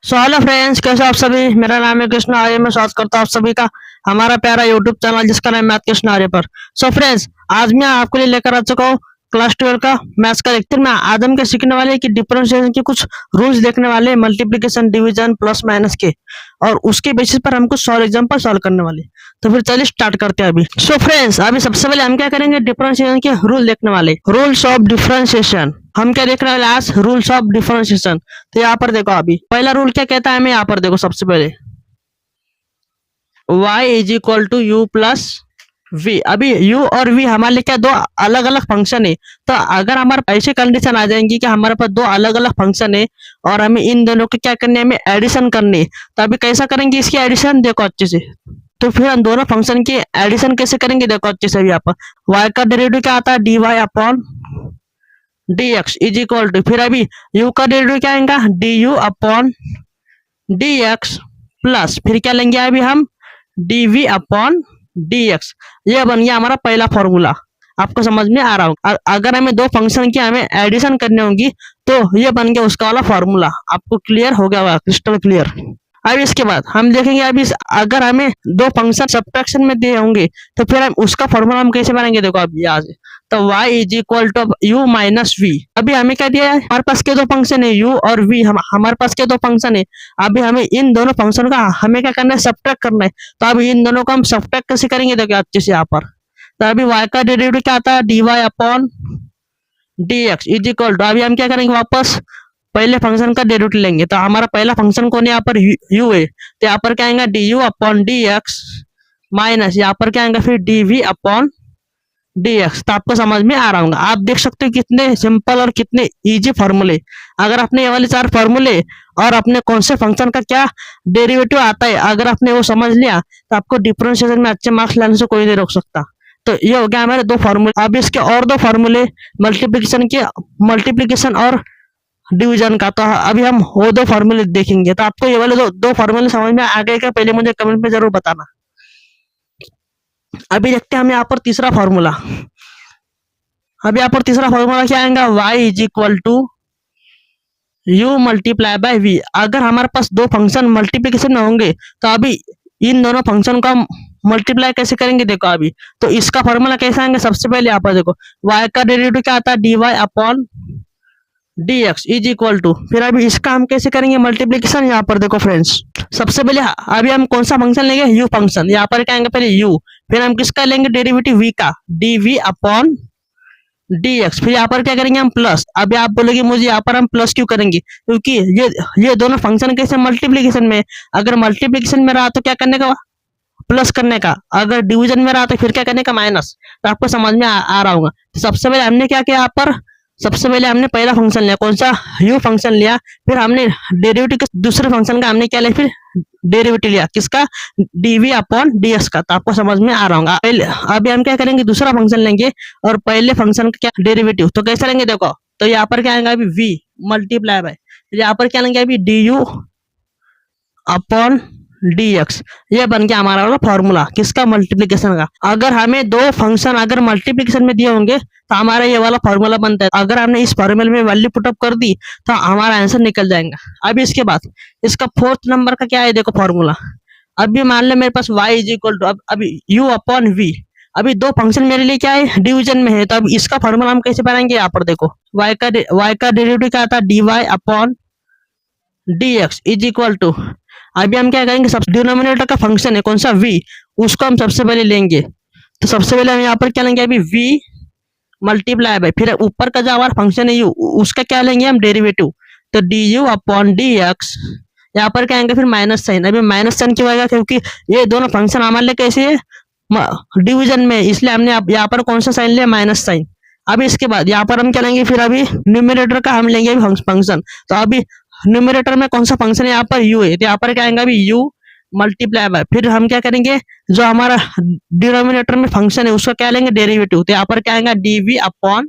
So hello friends, कैसे हो आप सभी। मेरा नाम है कृष्ण आर्य। मैं स्वागत करता हूँ आप सभी का हमारा प्यारा यूट्यूब चैनल जिसका नाम है मैथ कृष्ण आर्य पर। सो फ्रेंड्स, आज मैं आपके लिए लेकर आ चुका हूँ क्लास 12 का मैथ्स का लेक्चर में। आज हम क्या सीखने वाले हैं कि डिफरेंशिएशन के कुछ रूल्स देखने वाले हैं, मल्टीप्लिकेशन, डिवीजन, प्लस माइनस के, और उसके बेसिस पर हम कुछ सॉल्व एग्जाम्पल सॉल्व करने वाले हैं। तो फिर चलिए स्टार्ट करते हैं अभी। सो फ्रेंड्स, अभी सबसे पहले हम क्या करेंगे, डिफरेंशिएशन के रूल देखने वाले, रूल्स ऑफ डिफरेंशिएशन। हम क्या देखने वाले आज, रूल्स ऑफ डिफरेंशिएशन। तो यहाँ पर देखो, अभी पहला रूल क्या कहता है हमें, यहाँ पर देखो सबसे पहले y is equal to u plus v। अभी u और v हमारे लिए क्या दो अलग अलग फंक्शन है। तो अगर हमारे ऐसे कंडीशन आ जाएंगी कि हमारे पास दो अलग अलग फंक्शन है और हमें इन दोनों के क्या करने, हमें एडिशन करनी है, तो अभी कैसा करेंगे इसकी एडिशन, देखो अच्छे से। तो फिर हम दोनों फंक्शन की एडिशन कैसे करेंगे, देखो अच्छे से। यहाँ पर y का डेरिवेटिव क्या आता है, dy upon dx is equal to, फिर अभी u का डेरिवेटिव क्या आएगा, du अपॉन dx प्लस, फिर क्या लेंगे अभी हम, dv अपॉन dx। ये बन गया हमारा पहला फॉर्मूला। आपको समझ में आ रहा होगा। अगर हमें दो फंक्शन की हमें एडिशन करनी होगी तो ये बन गया उसका वाला फॉर्मूला। आपको क्लियर हो गया होगा, क्रिस्टल क्लियर। अब इसके बाद हम देखेंगे, अभी अगर हमें दो फंक्शन सब्ट्रैक्शन में दिए होंगे तो फिर हम उसका फॉर्मूला हम कैसे बनाएंगे, देखो अब यहाँ से। तो y is equal to u minus v. अभी हमें क्या दिया है, हमारे पास के दो फंक्शन है u और v। हमारे पास के दो फंक्शन है। अभी हमें इन दोनों फंक्शन का हमें क्या करना है, सब्ट्रैक्ट करना है। तो अभी इन दोनों को हम सब्ट्रैक्ट कैसे करेंगे, देखो अच्छे से यहाँ पर। तो अभी y का डेरिवेटिव क्या आता है, dy upon dx is equal to, अभी हम क्या करेंगे, वापस पहले फंक्शन का डेरिवेटिव लेंगे। तो हमारा पहला फंक्शन कौन है, यहाँ पर u है। तो यहाँ पर क्या आएगा, du अपॉन dx माइनस, यहाँ पर क्या आएगा फिर dv अपॉन dx। तो आपको समझ में आ रहा होगा। आप देख सकते हो कितने सिंपल और कितने इजी फॉर्मूले। अगर आपने ये वाले चार फॉर्मूले और अपने कौन से फंक्शन का क्या डेरिवेटिव आता है, अगर आपने वो समझ लिया तो आपको डिफरेंशिएशन में अच्छे मार्क्स लाने से कोई नहीं रोक सकता। तो ये हो गया हमारे दो फॉर्मूले। अब इसके और दो फॉर्मूले, मल्टीप्लिकेशन और डिवीजन का। तो अभी हम वो दो फॉर्मूले देखेंगे। तो आपको ये वाले दो फॉर्मूले समझ में आ गए क्या, पहले मुझे कमेंट में जरूर बताना। अभी देखते हैं हम यहाँ पर तीसरा फॉर्मूला। अब यहाँ पर तीसरा फॉर्मूला क्या आएगा, y is equal to u multiply by v। अगर हमारे पास दो फंक्शन मल्टीप्लिकेशन में होंगे तो अभी इन दोनों फंक्शन का मल्टीप्लाई कैसे करेंगे, देखो अभी। तो इसका फॉर्मूला कैसे आएंगे, सबसे पहले यहाँ पर देखो y का डेरिवेटिव क्या आता है, dy upon dx is equal to, फिर अभी इसका हम कैसे करेंगे मल्टीप्लिकेशन। यहाँ पर देखो फ्रेंड्स, सबसे पहले अभी हम कौन सा फंक्शन लेंगे, u फंक्शन। यहाँ पर क्या आएंगे, पहले u, फिर हम किसका लेंगे डेरिवेटिव v का, dv अपॉन dx। फिर यहाँ पर क्या करेंगे हम प्लस। अभी आप बोलोगे मुझे यहाँ पर हम प्लस क्यों करेंगे, क्योंकि ये दोनों फंक्शन कैसे मल्टीप्लिकेशन में। अगर मल्टीप्लिकेशन में रहा तो क्या करने का, प्लस करने का। अगर डिवीजन में रहा तो फिर क्या करने का, माइनस। तो आपको समझ में आ रहा होगा। तो सबसे पहले हमने क्या किया, यहाँ पर सबसे पहले हमने पहला फंक्शन लिया, कौन सा, u फंक्शन लिया। फिर हमने डेरिवेटिव दूसरे फंक्शन का हमने क्या लिया, फिर डेरिवेटिव लिया किसका, dv अपॉन ds का। तो आपको समझ में आ रहा होगा। पहले अभी हम क्या करेंगे, दूसरा फंक्शन लेंगे और पहले फंक्शन का क्या डेरिवेटिव। तो कैसे लेंगे, देखो। तो यहाँ पर क्या आएगा अभी v मल्टीप्लाई बाय, यहाँ पर क्या लेंगे अभी du अपॉन dx। ये बन गया हमारा वाला फॉर्मूला किसका, मल्टीप्लिकेशन का। अगर हमें दो फंक्शन अगर मल्टीप्लिकेशन में दिए होंगे तो हमारा ये वाला फॉर्मूला बनता है। अगर हमने इस फॉर्मूले में वैल्यू पुटअप कर दी तो हमारा आंसर निकल जाएगा। अभी इसके बाद इसका फोर्थ नंबर का क्या है, देखो फॉर्मूला। अभी मान लो मेरे पास y इज इक्वल टू, अभी u अपॉन v। अभी दो फंक्शन मेरे लिए क्या है, डिवीजन में है। तो अब इसका फॉर्मूला हम कैसे बनाएंगे, यहाँ पर देखो y का डेरिवेटिव क्या आता है, dy upon dx is equal to, अभी हम क्या करेंगे, सब डिनोमिनेटर का फंक्शन है कौन सा, v, उसको हम सबसे पहले लेंगे। तो सबसे पहले हम यहाँ पर क्या लेंगे, अभी v मल्टीप्लाई बाय, फिर ऊपर का जो हमारा फंक्शन है u, उसका क्या लेंगे हम डेरिवेटिव। तो du अपॉन dx, यहाँ पर क्या आएंगे फिर माइनस साइन। अभी माइनस साइन क्यों आएगा, क्योंकि ये दोनों फंक्शन हमारे लिए कैसे है, डिवीजन में, इसलिए हमने यहाँ पर कौन सा साइन लिया, माइनस साइन। अभी इसके बाद यहाँ पर हम क्या लेंगे, फिर अभी न्यूमरेटर का हम लेंगे फंक्शन। तो अभी न्यूमरेटर में कौन सा फंक्शन है, यहाँ पर u है। तो यहाँ पर क्या आएगा अभी u मल्टीप्लाई बाय, फिर हम क्या करेंगे, जो हमारा डिनोमिनेटर में फंक्शन है उसका क्या लेंगे डेरिवेटिव। तो यहाँ पर क्या आएगा dv अपॉन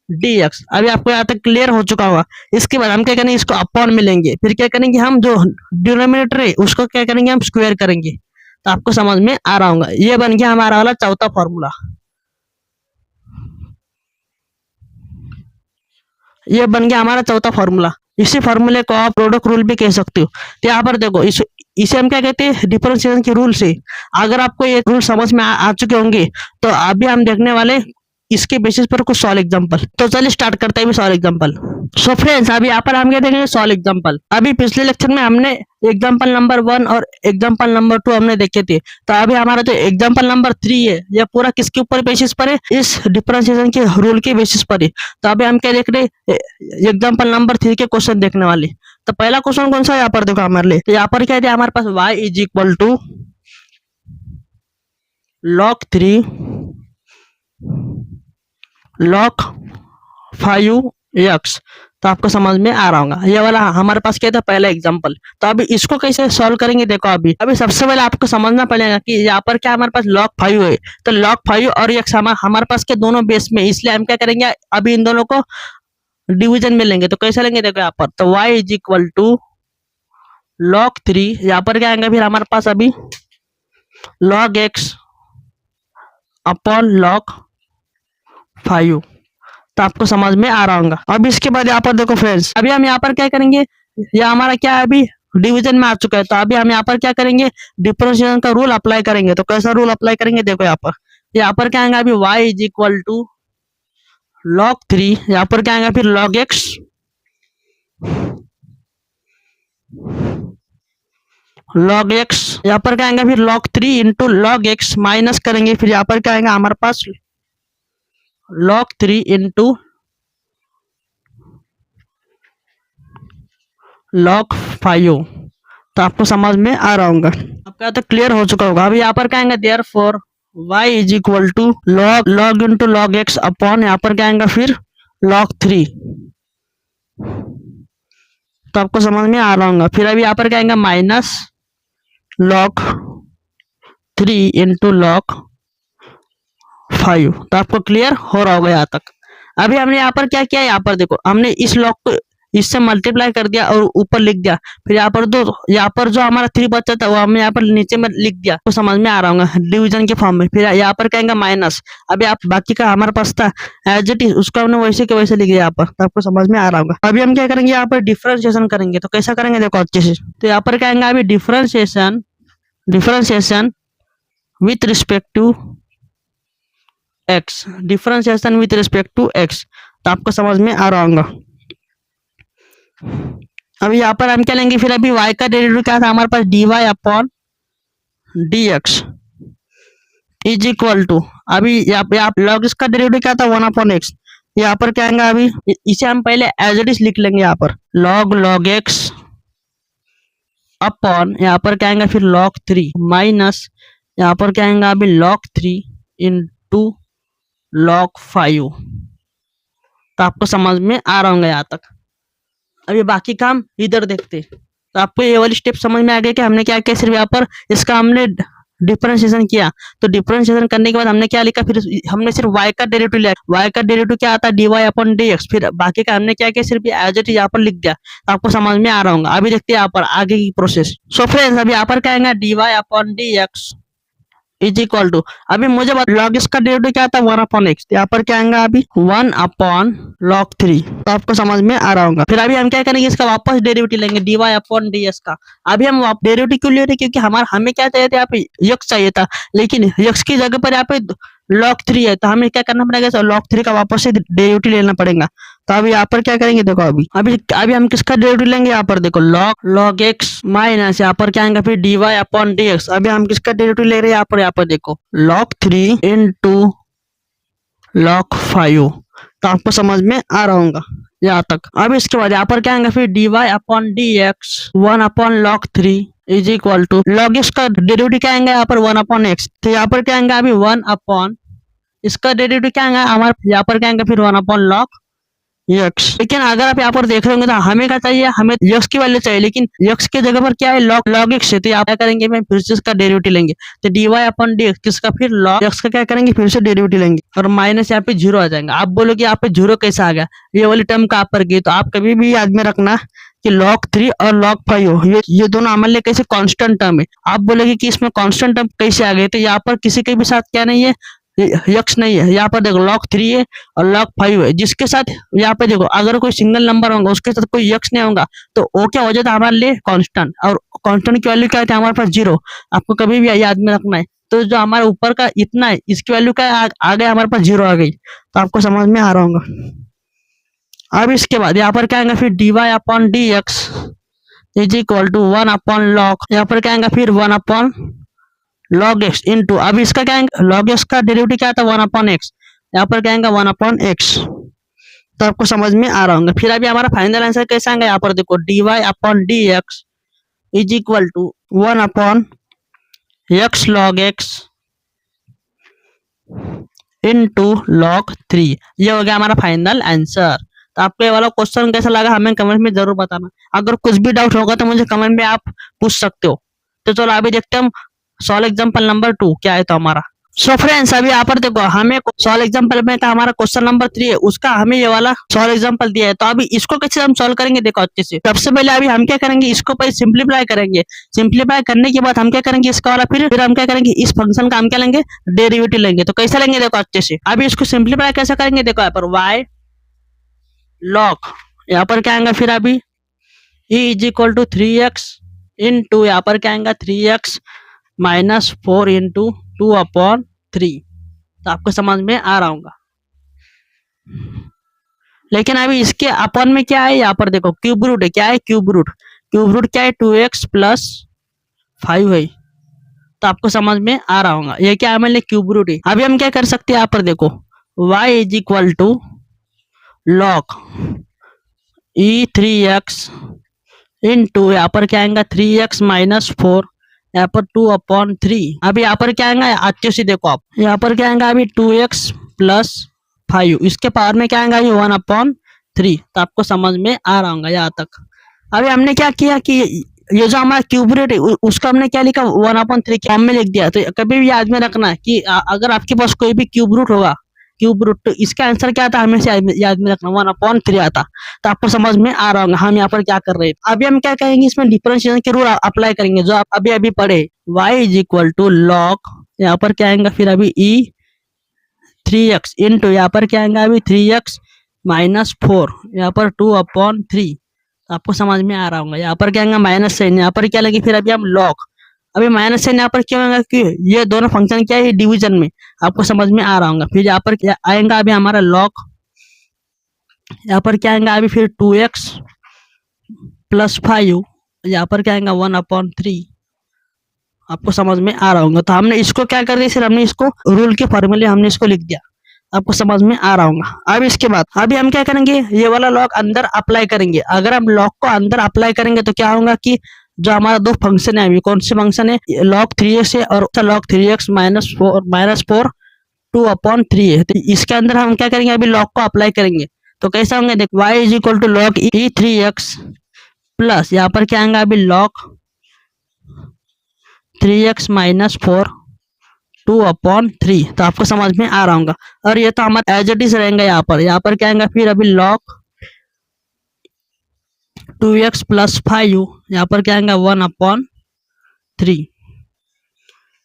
dx। अभी आपको यहाँ तक क्लियर हो चुका होगा। इसके बाद हम क्या करेंगे, इसको अपॉन में लेंगे, फिर क्या करेंगे हम, जो डिनोमिनेटर है उसको क्या करेंगे हम स्क्वायर करेंगे। तो आपको समझ में आ रहा होगा। ये बन गया हमारा वाला चौथा फॉर्मूला। ये बन गया हमारा चौथा फॉर्मूला। इसी फॉर्मूले को आप प्रोडक्ट रूल भी कह सकते हो। तो यहाँ पर देखो इसे हम क्या कहते हैं, डिफरेंशिएशन के रूल से। अगर आपको ये रूल समझ में आ चुके होंगे तो अभी हम देखने वाले इसके बेसिस पर कुछ सॉल्व एग्जांपल। तो चलिए स्टार्ट करते हैं सॉल्व एग्जांपल। सो फ्रेंड्स, अभी यहाँ पर हम क्या देखेंगे, सॉल्व एग्जांपल। अभी पिछले लेक्चर में हमने एग्जांपल नंबर 1 और एग्जांपल नंबर 2 हमने देखे थे। तो अभी हमारा जो एग्जांपल नंबर 3 है, यह पूरा किसके ऊपर बेसिस पर है, इस डिफरेंशिएशन के रूल के बेसिस पर है। तो अभी हम क्या देख रहे हैं, एग्जांपल नंबर 3 के क्वेश्चन देखने वाले। तो पहला क्वेश्चन कौन सा है यहाँ पर देखो हमारे लिए। तो यहाँ पर क्या है, हमारे पास y is equal to log 3 log 5x। तो आपको समझ में आ रहा होगा, ये वाला हमारे पास क्या था, पहला एग्जांपल। तो अभी इसको कैसे सॉल्व करेंगे देखो। अभी सबसे पहले आपको समझना पड़ेगा कि यहाँ पर क्या हमारे पास log 5 है। तो log 5 और x हमारे पास के दोनों बेस में, इसलिए हम क्या करेंगे, अभी इन दोनों को डिवीजन में लेंगे। तो कैसे लेंगे देखो यहाँ पर। तो y is equal to log 3, यहाँ पर क्या आएंगे फिर हमारे पास अभी log x अपॉन log 5। तो आपको समझ में आ रहा होगा। अब इसके बाद यहाँ पर देखो फ्रेंड्स, अभी हम यहाँ पर क्या करेंगे, यह हमारा क्या है, अभी डिवीजन में आ चुका है। तो अभी हम यहाँ पर क्या करेंगे, डिफरेंशिएशन का रूल अप्लाई करेंगे। तो कैसा रूल अप्लाई करेंगे देखो यहाँ पर क्या आएगा, अभी y is equal to log 3, यहाँ पर क्या आएगा फिर log x यहाँ पर क्या आएगा फिर log 3 into log x, minus करेंगे फिर यहाँ पर क्या आएगा हमारे पास log 3 इंटू log 5। तो आपको समझ में आ रहा होगा, आपका तो क्लियर हो चुका होगा। अभी यहाँ पर क्या आएगा, therefore y is equal to log into log x upon यहाँ पर क्या आएगा फिर log 3। तो आपको समझ में आ रहा होगा। फिर अभी यहाँ पर क्या आएगा, माइनस log 3 इंटू log 5। तो आपको क्लियर हो रहा होगा यहाँ तक। अभी हमने यहाँ पर क्या किया, यहाँ पर देखो हमने इस log को इससे मल्टीप्लाई कर दिया और ऊपर लिख दिया। फिर यहाँ पर जो हमारा 3 बचा था वो हमने यहाँ पर नीचे में लिख दिया। तो समझ में आ रहा होगा, डिवीजन के फॉर्म में। फिर यहाँ पर कहेंगे माइनस, अभी आप बाकी का हमारे पास था एज इट इज, उसको हमने वैसे के वैसे लिख दिया यहाँ पर। तो आपको समझ में आ रहा होगा। अभी हम क्या करेंगे, यहाँ पर डिफरेंशिएशन करेंगे। तो कैसा करेंगे देखो अच्छे से। तो यहाँ पर कहेंगे अभी differentiation with respect to x, differentiation with respect to x। तो आपको समझ में आ रहा होगा। अभी यहाँ पर हम क्या लेंगे, फिर अभी y का डेरिवेटिव क्या था हमारे पास, dy upon dx is equal to, अभी यहाँ log इसका डेरिवेटिव क्या था 1 अपॉन x। यहाँ पर क्या आएगा, अभी इसे हम पहले एज इट इज लिख लेंगे। यहाँ पर log x अपॉन यहाँ पर क्या आएगा फिर log 3 माइनस यहाँ पर क्या आएगा अभी log 3 इंटू log 5। तो आपको समझ में आ रहा होगा यहाँ तक। अभी बाकी काम इधर देखते। तो आपको ये वाली स्टेप समझ में आ गया कि हमने क्या किया, सिर्फ यहाँ पर इसका हमने डिफरेंशिएशन किया। तो डिफरेंशिएशन करने के बाद हमने क्या लिखा, फिर हमने सिर्फ y का डेरिवेटिव लिया। y का डेरिवेटिव क्या आता है, dy अपॉन dx। फिर बाकी का हमने क्या किया, सिर्फ एज इट इज यहाँ पर लिख दिया। तो आपको समझ में आ रहा होगा। अभी देखते हैं यहाँ पर आगे की प्रोसेस। सो फ्रेंड्स, अभी यहाँ पर क्या आएगा, dy upon dx is equal to, अभी मुझे log इसका डेरिवेटिव क्या था 1 अपॉन x। यहाँ पर क्या आएगा अभी 1 अपॉन log 3। तो आपको समझ में आ रहा होगा। फिर अभी हम क्या करेंगे, इसका वापस डेरिवेटिव लेंगे dy अपॉन ds का। अभी हम डेरिवेटिव क्यों ले रहे हैं, क्योंकि हमें क्या चाहिए था, यहाँ पे x चाहिए था, लेकिन x की जगह पर यहाँ पे log 3 है। तो हमें क्या करना पड़ेगा, log 3 का वापस से डेरिवेटिव लेना पड़ेगा। तो अभी यहाँ पर क्या करेंगे देखो, अभी हम किसका डेरिवेटिव लेंगे, यहाँ पर देखो log x माइनस यहाँ पर क्या आएगा फिर dy अपॉन dx। अभी हम किसका डेरिवेटिव ले रहे हैं, यहाँ पर देखो log 3 इंटू log 5। तो आपको समझ में आ रहा होगा यहाँ तक। अब इसके बाद यहाँ पर क्या आएगा फिर dy upon dx 1 upon log 3 is equal to, log x का डेरिवेटिव क्या आएगा यहाँ पर 1 अपॉन x। तो यहाँ पर क्या आएगा अभी 1 अपॉन इसका डेरिवेटिव क्या आएगा हमारे, यहाँ पर क्या आएगा फिर 1 अपॉन log x। लेकिन अगर आप यहाँ पर देख रहे होंगे तो हमें क्या चाहिए, हमें x की वैल्यू चाहिए, लेकिन x की जगह पर क्या है log x है। तो यहाँ क्या करेंगे, मैं फिर से इसका डेरिवेटिव लेंगे। तो dy अपॉन dx किसका, फिर log x का क्या करेंगे, फिर से डेरिवेटिव लेंगे और माइनस यहाँ पे 0 आ जाएगा। आप बोलोगे यहाँ पे 0 कैसा आ गया, ये वाली टर्म कहाँ पर गई। तो आप कभी भी याद में रखना कि log 3 और log 5 ये दोनों हमारे लिए कैसे कांस्टेंट टर्म है। आप बोलोगे कि इसमें कांस्टेंट टर्म कैसे आ गए, तो यहाँ पर किसी के भी साथ क्या नहीं है, यक्स नहीं है, यहाँ पर देखो log 3 है और log 5 है, जिसके साथ यहाँ पे देखो अगर कोई सिंगल नंबर होगा उसके साथ कोई यक्स नहीं होगा तो वो क्या हो जाता है हमारे लिए कांस्टेंट, और कांस्टेंट की वैल्यू क्या है हमारे पास 0। आपको कभी भी याद में रखना है। तो जो हमारे ऊपर का इतना है इसकी वैल्यू क्या है, आ गया हमारे पास 0 आ गई, तो आपको समझ में आ रहा होगा। अब इसके बाद यहाँ पर क्या आएगा फिर dy upon d x is equal to 1 upon log, यहाँ पर क्या आएगा फिर 1 अपॉन log x इंटू, अब इसका क्या आएगा log x का डेरिवेटिव क्या था 1 अपॉन एक्स, यहाँ पर क्या आएगा 1 अपॉन एक्स। तो आपको समझ में आ रहा होगा। फिर अभी हमारा फाइनल आंसर कैसे आएगा, यहाँ पर देखो dy upon d x is equal to 1 upon x log x into log 3। ये हो गया हमारा फाइनल आंसर। तो आपको ये वाला क्वेश्चन कैसा लगा हमें कमेंट में जरूर बताना। अगर कुछ भी डाउट होगा तो मुझे कमेंट में आप पूछ सकते हो। तो चलो अभी देखते हैं हम सॉल्व एग्जांपल नंबर 2 क्या है तो हमारा। सो फ्रेंड्स अभी यहाँ पर देखो हमें सॉल्व एग्जांपल में था हमारा क्वेश्चन नंबर 3 है, उसका हमें ये वाला सॉल्व एग्जांपल दिया है। तो अभी इसको कैसे हम सॉल्व करेंगे देखो अच्छे से। सबसे पहले अभी हम क्या करेंगे, इसको पहले सिंप्लीफाई करेंगे। सिंप्लीफाई करने के बाद हम क्या करेंगे, इसका वाला फिर हम क्या करेंगे, इस फंक्शन का हम क्या लेंगे, डेरिवेटिव लेंगे। तो कैसे लेंगे देखो अच्छे से। अभी इसको सिंप्लीफाई कैसे करेंगे देखो यहाँ पर y log, यहाँ पर क्या आएगा फिर अभी e is equal to 3x into, यहाँ पर क्या आएगा 3x माइनस 4 इंटू 2 अपॉन 3। तो आपको समझ में आ रहा होगा। लेकिन अभी इसके अपॉन में क्या है, यहाँ पर देखो क्यूब रूट है, क्या है क्यूब रूट, क्यूब रूट क्या है 2x प्लस 5 है। तो आपको समझ में आ रहा होगा ये क्या हमारे लिए क्यूब रूट है। अभी हम क्या कर सकते हैं, यहाँ पर देखो y is equal to log e3x into, यहाँ पर क्या आएगा 3x माइनस 4, यहाँ पर 2 अपॉन 3। अभी यहाँ पर क्या आएगा अच्छे से देखो आप, यहाँ पर क्या आएगा अभी 2x प्लस 5, इसके पावर में क्या आएगा ये 1 अपॉन 3। तो आपको समझ में आ रहा होगा यहाँ तक। अभी हमने क्या किया कि ये जो हमारा क्यूब रूट है उसका हमने क्या लिखा 1 अपॉन 3 फॉर्म में लिख दिया। तो कभी भी याद में रखना है कि अगर आपके पास कोई भी क्यूब रूट होगा, क्यूब रूट, तो इसका आंसर क्या आता है हमेशा याद में रखना 1 अपॉन 3 आता। तो आपको समझ में आ रहा होगा हम यहाँ पर क्या कर रहे हैं। अभी हम क्या करेंगे, इसमें डिफरेंशिएशन के रूल अप्लाई करेंगे जो आप अभी अभी पढ़े। y is equal to log, यहाँ पर क्या आएगा फिर अभी e 3x इंटू, यहाँ पर क्या आएगा अभी 3x माइनस 4, यहाँ पर 2 अपॉन 3। आपको समझ में आ रहा होगा। यहाँ पर क्या आएगा माइनस साइन, यहाँ पर क्या लगे फिर अभी हम लॉग, अभी माइनस साइन यहाँ पर क्यों आएगा कि ये दोनों फंक्शन क्या है डिवीजन में। आपको समझ में आ रहा होगा। फिर यहाँ पर क्या आएगा अभी हमारा लॉग, यहाँ पर क्या आएगा अभी फिर 2x प्लस 5, यहाँ पर क्या आएगा 1 अपॉन 3। आपको समझ में आ रहा होगा। तो हमने इसको क्या कर दिया, सिर्फ हमने इसको रूल के फॉर्मूले हमने इसको लिख दिया। आपको समझ में आ रहा होगा। अब इसके बाद अभी हम क्या करेंगे, ये वाला लॉग अंदर अप्लाई करेंगे। अगर हम लॉग को अंदर अप्लाई करेंगे तो क्या होगा कि जो हमारा दो फंक्शन है, अभी कौन से फंक्शन है log 3x है और log 3x माइनस 4 2 अपॉन 3 है। तो इसके अंदर हम क्या करेंगे, अभी लॉग को अप्लाई करेंगे। तो कैसा होंगे देख, y is equal to log e3x plus, यहाँ पर क्या आएगा अभी log 3x माइनस 4 2 अपॉन 3। तो आपको समझ में आ रहा होगा। और ये तो हमारा एज इट इज रहेगा। यहाँ पर क्या आएगा फिर अभी log 2x प्लस 5, यहाँ पर क्या आएगा 1 अपॉन 3।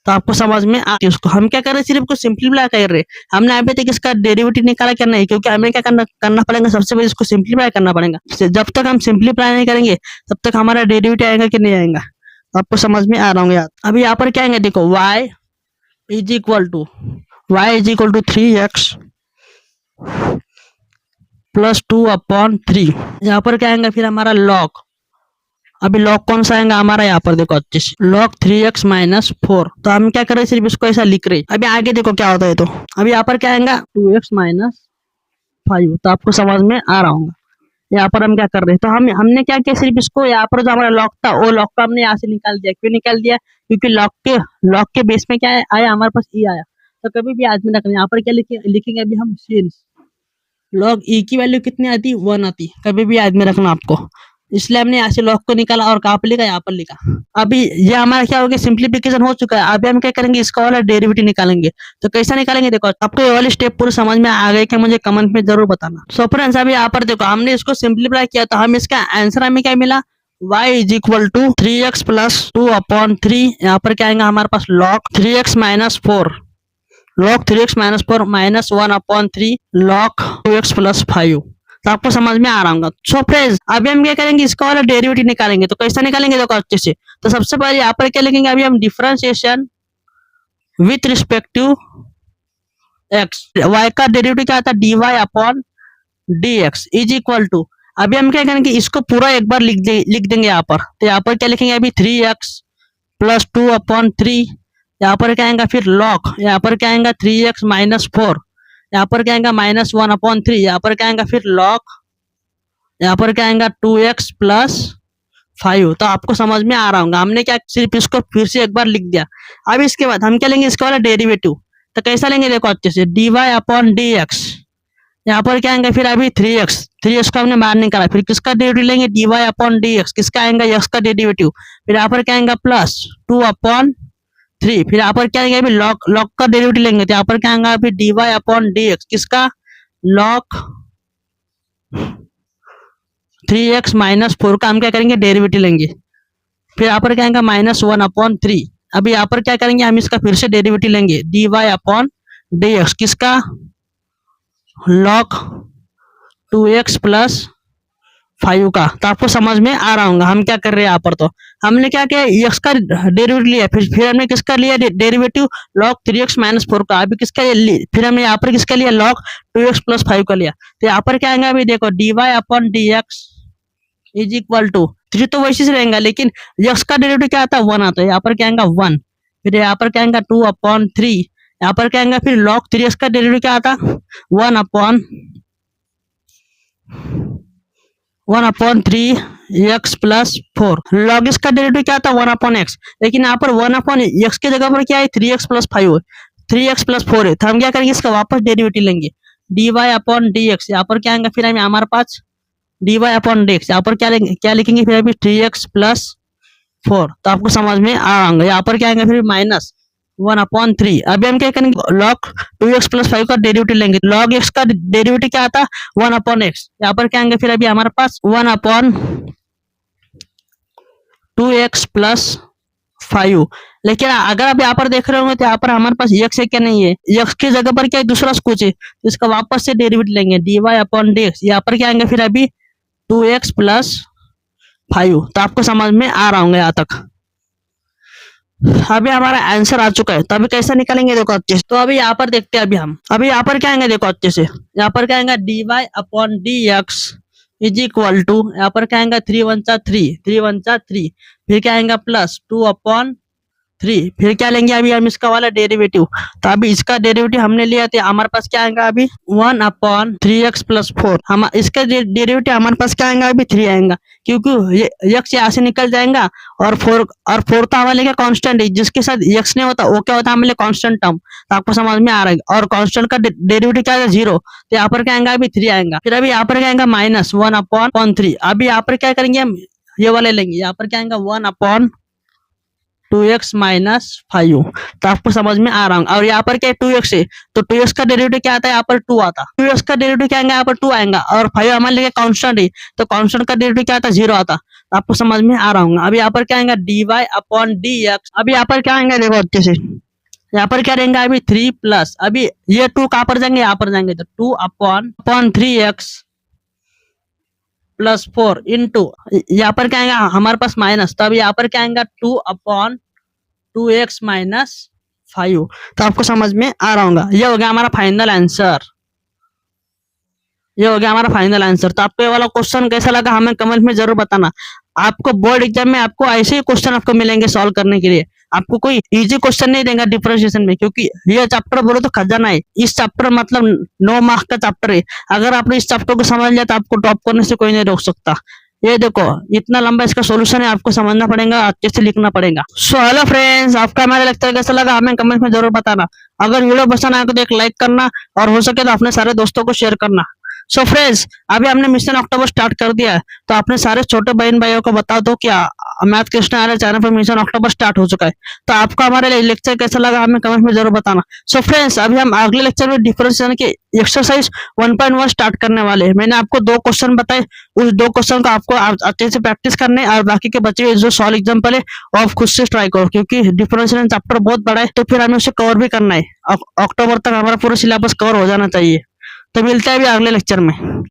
तो आपको समझ में आ, उसको हम क्या कर रहे हैं, सिर्फ को सिंप्लीफाई कर रहे हैं। हमने अभी तक इसका डेरिवेटिव निकाला क्या नहीं, क्योंकि हमें क्या करना पड़ेगा, सबसे पहले इसको सिंप्लीफाई करना पड़ेगा। जब तक हम सिंप्लीफाई नहीं करेंगे तब तक हमारा डेरिवेटिव आएगा कि नहीं आएगा। तो आपको समझ में आ रहा होगा यार। अभी यहाँ पर क्या आएंगे देखो, y is equal to 3x plus 2 upon 3। यहाँ पर क्या आएगा फिर हमारा log, अभी log कौन सा आएगा हमारा, यहाँ पर देखो अच्छे से log 3x माइनस 4। तो हम क्या कर रहे हैं, सिर्फ इसको ऐसा लिख रहे हैं। अभी आगे देखो क्या होता है। तो अभी यहाँ पर क्या आएगा 2x माइनस 5। तो आपको समझ में आ रहा होगा। यहाँ पर हम क्या कर रहे हैं, तो हमने क्या किया, सिर्फ इसको यहाँ पर जो हमारा लॉग था वो लॉग को हमने यहाँ से निकाल दिया। क्यों निकाल दिया, क्योंकि लॉग के बेस में क्या आया हमारे पास e आया। तो कभी भी याद में रखना, यहाँ पर क्या लिखेंगे अभी हम सिंस लॉग e की वैल्यू कितनी आती, 1 आती। कभी भी याद में रखना आपको। इसलिए हमने यहाँ से लॉग को निकाला और कहाँ पर लिखा, यहाँ पर लिखा। अभी ये हमारा क्या हो गया, सिंप्लीफिकेशन हो चुका है। अभी हम क्या करेंगे, इसका वाला डेरिवेटिव निकालेंगे। तो कैसा निकालेंगे देखो, आपको ये वाली स्टेप पूरे समझ में आ गए क्या, मुझे कमेंट में जरूर बताना। सो फ्रेंड्स अभी यहाँ पर देखो हमने इसको सिंप्लीफाई किया तो हम इसका आंसर हमें क्या मिला, y is equal to 3x plus 2 upon 3। यहाँ पर क्या आएगा हमारे पास log 3x minus 4 log 3x minus 4 minus 1/3 log 2x plus 5। तो आपको समझ में आ रहा होगा। सो फ्रेंड्स अभी हम क्या करेंगे, इसका वाला डेरिवेटिव निकालेंगे। तो कैसा निकालेंगे देखो अच्छे से। तो सबसे पहले यहाँ पर क्या लिखेंगे, अभी हम differentiation with respect to x, y का डेरिवेटिव क्या आता है dy upon dx is equal to, अभी हम क्या करेंगे इसको पूरा एक बार लिख देंगे यहाँ पर। तो यहाँ पर क्या लिखेंगे अभी 3x प्लस 2/3, यहाँ पर क्या आएगा फिर log, यहाँ पर क्या आएगा 3x माइनस 4, यहाँ पर क्या आएगा माइनस 1/3, यहाँ पर क्या आएगा फिर log, यहाँ पर क्या आएगा 2x प्लस 5। तो आपको समझ में आ रहा होगा, हमने क्या सिर्फ इसको फिर से एक बार लिख दिया। अब इसके बाद हम क्या लेंगे इसका वाला डेरिवेटिव। तो कैसा लेंगे देखो अच्छे से, dy अपॉन dx, यहाँ पर क्या आएंगे फिर अभी 3x को हमने बाहर निकाला, फिर किसका डेरिवेटिव लेंगे dy अपॉन dx, किसका आएगा x का डेरिवेटिव, फिर यहाँ पर क्या आएगा प्लस 2/3, फिर यहाँ पर क्या आएगा अभी log का डेरिवेटिव लेंगे। तो यहाँ पर क्या आएगा अभी dy अपॉन dx, किसका log 3x माइनस 4 का हम क्या करेंगे डेरिवेटिव लेंगे। फिर यहाँ पर क्या आएगा माइनस 1/3, अभी यहाँ पर क्या करेंगे हम इसका फिर से डेरिवेटिव लेंगे dy अपॉन dx, किसका log 2x प्लस 5 का। तो आपको समझ में आ रहा होगा हम क्या कर रहे हैं यहाँ पर। तो हमने क्या किया x का डेरिवेटिव लिया, फिर हमने किसका लिया डेरिवेटिव log 3x माइनस 4 का, अभी किसका फिर हमने यहाँ पर किसका लिया log 2x प्लस 5 का लिया। तो यहाँ पर क्या आएगा अभी देखो dy upon dx is equal to 3 तो वैसे से रहेगा, लेकिन x का डेरिवेटिव क्या आता है 1 आता है, यहाँ पर क्या आएगा 1, फिर यहाँ पर क्या आएगा 2/3, यहाँ पर क्या आएगा फिर log 3x का डेरिवेटिव क्या आता 1/3x प्लस 4, log इसका डेरिवेटिव क्या आता 1/x, लेकिन यहाँ पर 1/x की जगह पर क्या है 3x प्लस 5 3x प्लस 4 है। तो हम क्या करेंगे इसका वापस डेरिवेटिव लेंगे dy अपॉन dx, यहाँ पर क्या आएगा फिर हमें हमारे पास dy अपॉन dx, यहाँ पर क्या लिखेंगे फिर अभी 3x प्लस 4। तो आपको समझ में आ रहा होगा, यहाँ पर क्या आएगा फिर माइनस 1/3, अभी हम क्या करेंगे log 2x प्लस 5 का डेरिवेटिव लेंगे। log x का डेरिवेटिव क्या आता 1/x, यहाँ पर क्या आएंगे फिर अभी हमारे पास 1/2x प्लस 5। लेकिन अगर आप यहाँ पर देख रहे होंगे तो यहाँ पर हमारे पास x है क्या नहीं है, x की जगह पर क्या है दूसरा कुछ है, तो इसका वापस से डेरिवेटिव लेंगे dy अपॉन dx, यहाँ पर क्या आएंगे फिर अभी 2x प्लस 5। तो आपको समझ में आ रहा होगा यहाँ तक। अभी हमारा आंसर आ चुका है, तो अभी कैसे निकालेंगे देखो अच्छे से। तो अभी यहाँ पर देखते हैं अभी यहाँ पर क्या आएंगे देखो अच्छे से, यहाँ पर क्या आएगा dy upon dx is equal to, यहाँ पर क्या आएगा 3 1 3, फिर क्या आएगा प्लस 2/3, फिर क्या लेंगे अभी हम इसका वाला डेरिवेटिव। तो अभी इसका डेरिवेटिव हमने लिया तो हमारे पास क्या आएगा अभी 1/3x प्लस 4, हम इसका डेरिवेटिव हमारे पास क्या आएगा अभी 3 आएगा, क्योंकि ये x यहाँ से निकल जाएगा और 4 तो हमारे लिए कांस्टेंट है, जिसके साथ x नहीं होता वो क्या होता है हमारे लिए कांस्टेंट टर्म। तो आपको समझ में आ रहा है, और कांस्टेंट का डेरिवेटिव क्या है 0, तो यहाँ पर क्या आएगा अभी 3 आएगा, फिर अभी यहाँ पर क्या आएगा माइनस 1/3, अभी यहाँ पर क्या करेंगे हम ये वाले लेंगे, यहाँ पर क्या आएगा 1/2x माइनस 5। तो आपको समझ में आ रहा हूँ, और यहाँ पर क्या 2x है, तो 2x का डेरिवेटिव क्या आता है यहाँ पर 2 आता, 2x का डेरिवेटिव क्या आएगा यहाँ पर 2 आएगा, और 5 हमारे लिए कांस्टेंट है, तो कांस्टेंट का डेरिवेटिव क्या आता 0 आता। तो आपको समझ में आ रहा हूँ। अभी यहाँ पर क्या आएगा dy अपॉन dx, अभी यहाँ पर क्या आएगा देखो अच्छे से, यहाँ पर क्या रहेगा अभी 3 प्लस, अभी ये 2 कहाँ पर जाएंगे यहाँ पर जाएंगे, तो 2/3x प्लस 4 इंटू, यहाँ पर क्या आएगा हमारे पास माइनस, तो अभी यहाँ पर क्या आएगा 2/2x माइनस 5। तो आपको समझ में आ रहा होगा, ये हो गया हमारा फाइनल आंसर, ये हो गया हमारा फाइनल आंसर। तो आपको ये वाला क्वेश्चन कैसा लगा हमें कमेंट में जरूर बताना। आपको बोर्ड एग्जाम में आपको ऐसे ही क्वेश्चन आपको मिलेंगे सॉल्व करने के लिए, आपको कोई इजी क्वेश्चन नहीं देगा डिफरेंशिएशन में, क्योंकि ये चैप्टर बोलो तो खजाना है। इस चैप्टर मतलब 9 मार्क्स का चैप्टर है, अगर आपने इस चैप्टर को समझ लिया तो आपको टॉप करने से कोई नहीं रोक सकता। ये देखो इतना लंबा इसका सॉल्यूशन है, आपको समझना पड़ेगा, अच्छे से लिखना पड़ेगा। सो हेलो फ्रेंड्स, आपका हमारे लेक्चर कैसा लगा हमें कमेंट में जरूर बताना। अगर वीडियो पसंद आया तो एक लाइक करना, और हो सके तो अपने सारे दोस्तों को शेयर करना। सो फ्रेंड्स, अभी हमने मिशन अक्टूबर स्टार्ट कर दिया है, तो अपने सारे छोटे बहन भाइयों को बता दो कि मैथ कृष्ण आर्य चैनल पर मिशन अक्टूबर स्टार्ट हो चुका है। तो आपको हमारे लेक्चर कैसा लगा हमें कमेंट में जरूर बताना। सो फ्रेंड्स, अभी हम अगले लेक्चर में डिफरेंशिएशन की एक्सरसाइज 1.1 स्टार्ट करने वाले हैं। मैंने आपको 2 क्वेश्चन बताए, उस 2 क्वेश्चन को आपको अच्छे से प्रैक्टिस करने और बाकी के बचे हुए जो सॉल्व एग्जाम्पल है वो आप खुद से ट्राई करो, क्योंकि डिफरेंशिएशन चैप्टर बहुत बड़ा है, तो फिर हमें उसे कवर भी करना है। अक्टूबर तक हमारा पूरा सिलेबस कवर हो जाना चाहिए। तो मिलते हैं अभी अगले लेक्चर में।